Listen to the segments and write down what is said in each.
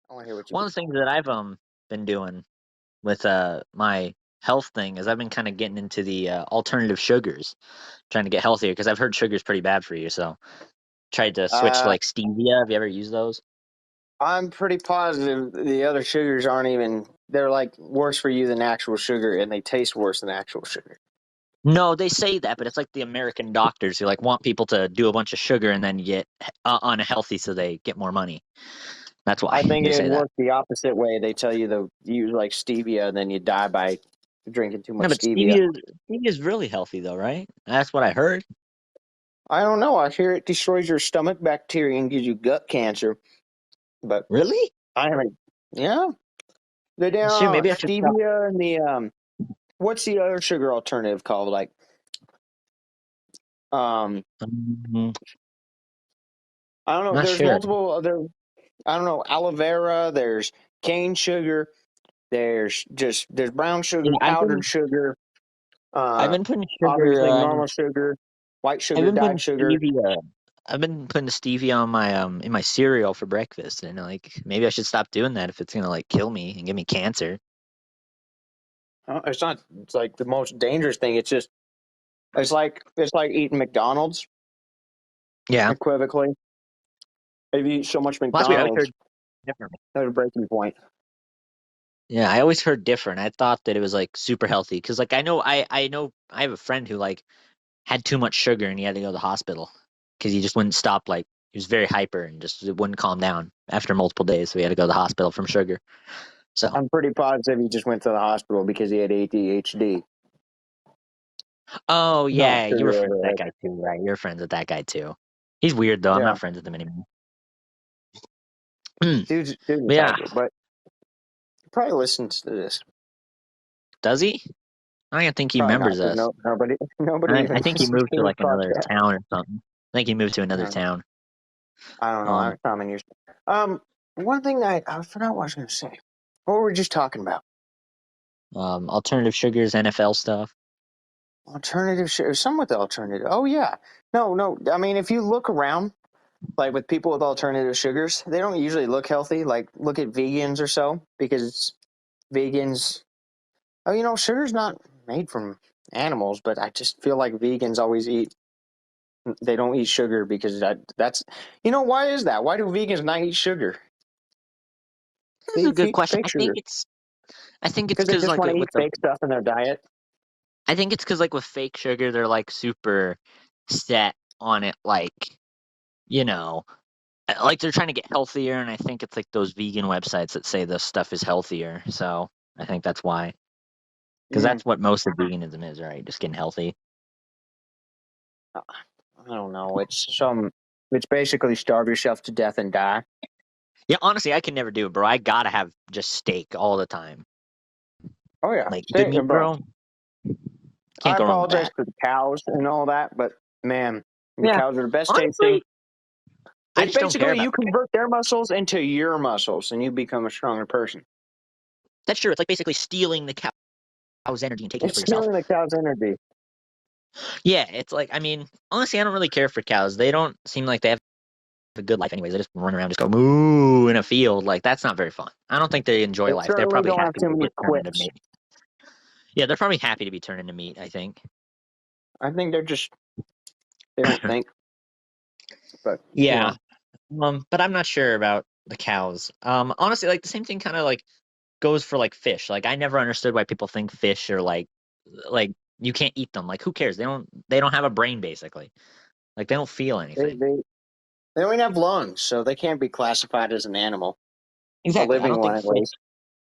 I want to hear what you One of the things that I've been doing with my health thing is I've been kind of getting into the alternative sugars, trying to get healthier because I've heard sugar's pretty bad for you. So tried to switch to like stevia. Have you ever used those? I'm pretty positive the other sugars aren't even, they're like worse for you than actual sugar and they taste worse than actual sugar. No, they say that, but it's like the American doctors who like want people to do a bunch of sugar and then get unhealthy so they get more money. That's why I think they it say that. works the opposite way. They tell you to use like stevia and then you die by drinking too No, much but stevia. stevia is really healthy though, right? That's what I heard. I don't know. I hear it destroys your stomach bacteria and gives you gut cancer. But Really? I haven't, yeah. The Shoot, maybe I should stop. stevia and the, what's the other sugar alternative called? Like, um, Mhm. I don't know. Not There's sure. multiple other, I don't know, aloe vera, there's cane sugar, there's brown Yeah, sugar, powdered sugar, I've uh, been putting sugar. obviously normal sugar, white I've sugar, been dyed putting sugar. stevia. I've been putting the stevia on my in my cereal for breakfast, and like maybe I should stop doing that if it's gonna like kill me and give me cancer. It's not. It's like the most dangerous thing. It's like eating McDonald's Yeah. equivocally. If you eat so much Well, that's weird. I always McDonald's, heard different. that's a breaking point. Yeah, I always heard different. I thought that it was like super healthy because like I know I have a friend who like had too much sugar and he had to go to the hospital because he just wouldn't stop. Like he was very hyper and just it wouldn't calm down after multiple days, so he had to go to the hospital from sugar. So, I'm pretty positive he just went to the hospital because he had ADHD. oh No, I'm yeah, sure you were you friends with that heard guy too, right? You're friends with that guy too. He's weird though. I'm Yeah, not friends with him anymore. dude's a But yeah, psycho, but he probably listens to this. does he? I don't think he Probably not remembers because us. nobody even I think he listens moved to to his like another podcast. town or something. I think he moved to another Uh, town. I don't know. Um, I'm common years. One thing I forgot what I was going to say. What were we just talking about? Alternative sugars, NFL stuff. Alternative shit. Some with the alternative. Oh yeah. No. I mean, if you look around, like with people with alternative sugars, they don't usually look healthy. Like look at vegans or so, because vegans. Oh, sugar's not made from animals, but I just feel like vegans always eat. They don't eat sugar because that's. Why is that? Why do vegans not eat sugar? This They is a eat good question. fake sugar I think it's because they because just like want to eat with the fake stuff in their diet. I think it's because like with fake sugar, they're like super set on it, like you know, like they're trying to get healthier, and I think it's like those vegan websites that say this stuff is healthier. So I think that's why, because Mm, that's what most of veganism is, right? Just getting healthy. I don't know. It's basically starve yourself to death and die. Yeah, honestly, I can never do it, bro. I gotta have just steak all the time. Oh yeah, Like good stay, meat, bro. bro. I Can't go wrong with apologize that. for the cows and all that, but man, the Yeah, cows are the best tasting. honestly, I It's just don't care basically about you the cow. convert their muscles into your muscles, and you become a stronger person. That's true. It's like basically stealing the cow's energy and taking it It's for yourself. stealing the cow's energy. Yeah, it's like I mean, honestly, I don't really care for cows. They don't seem like they have a good life anyways. They just run around, just go moo in a field. Like that's not very fun. I don't think they enjoy They life. They're certainly probably don't have happy too to many just turn into quips. meat. Yeah, they're probably happy to be turned into meat, I think. I think they don't think, but Yeah. But I'm not sure about the cows. Honestly, like the same thing kind of like goes for like fish. Like I never understood why people think fish are like you can't eat them. Like who cares? They don't have a brain basically. Like they don't feel they anything. they they don't even have lungs, so they can't be classified as an animal, a Exactly. I living don't one think at fish. least.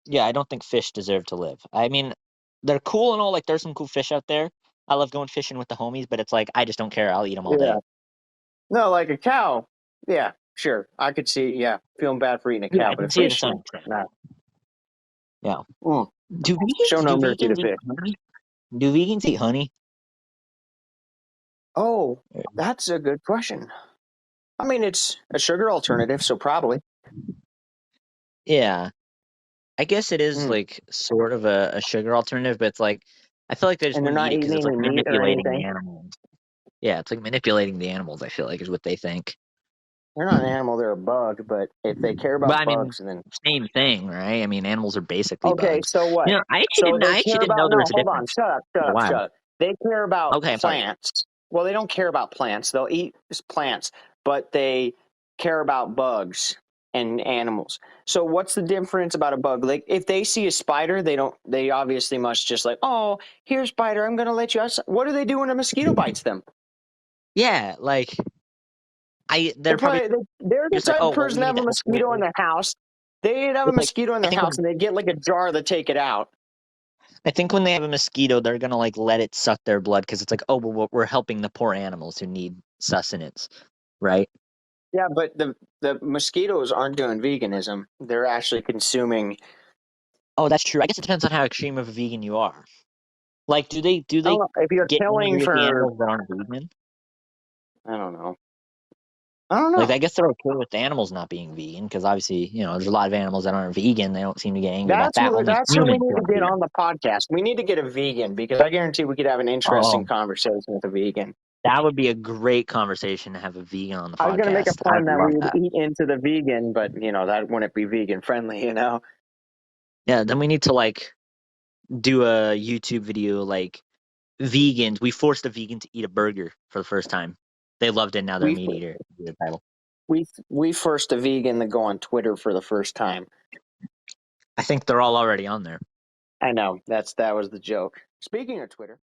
Yeah, I don't think fish deserve to live. I mean, they're cool and all. Like there's some cool fish out there. I love going fishing with the homies, but it's like I just don't care. I'll eat them all Yeah. day. No, like a cow. Yeah, sure. I could see. Yeah, feeling bad for eating a Yeah, cow, I but can a see it to fish, some extent. nah. Yeah. Mm. Do Show vegans no do mercy to vegans eat fish. honey? Do vegans eat honey? Oh, that's a good question. I mean, it's a sugar alternative, so probably. Yeah. I guess it is Mm. like sort of a sugar alternative, but it's like I feel like they just And they're wouldn't not eat it because eating it's any like meat or manipulating the anything. animals. Yeah, it's like manipulating the animals, I feel like is what they think. They're not an animal; they're a bug. But if they care But about I mean, bugs, then same thing, right? I mean, animals are basically okay. bugs. So what? You know, So they I actually care didn't about know there no. was a Hold on. difference Shut up. Shut for a up. while. Shut up. They care about Okay, I'm sorry. plants. Well, they don't care about plants. They'll eat plants, but they care about bugs and animals. So what's the difference about a bug? Like if they see a spider, they don't. They obviously must just like, oh, here's spider. I'm gonna let you outside. What do they do when a mosquito bites them? Yeah, like They're they're probably probably they're the just like, type oh, of well, person we to need have to a wait, mosquito in wait. their house. They'd have a But, like, mosquito in I their think house when and they'd get like a jar to take it out. when they have a mosquito, they're gonna like let it suck their blood because it's like, oh, well, we're helping the poor animals who need sustenance, right? Yeah, but the mosquitoes aren't doing veganism. They're actually consuming. Oh, that's true. I guess it depends on how extreme of a vegan you are. Like, do I don't they know if you're get killing angry at the for. animals that aren't vegan? I don't know. I don't Like, know. I guess they're okay with the animals not being vegan because obviously, you know, there's a lot of animals that aren't vegan. They don't seem to get angry about that. Only That's who we humans need to aren't get vegan. on the podcast. We need to get a vegan because I guarantee we could have an interesting Oh, conversation with a vegan. that would be a great conversation to have a vegan on the I was gonna make a podcast. pun I'd that we love would that. eat into the vegan, but that wouldn't be vegan friendly. Yeah, then we need to like do a YouTube video like vegans. We forced a vegan to eat a burger for the first time. They loved it. Now they're a We meat eater. The title. we forced a vegan to go on Twitter for the first time. I think they're all already on there. I know that was the joke. Speaking of Twitter.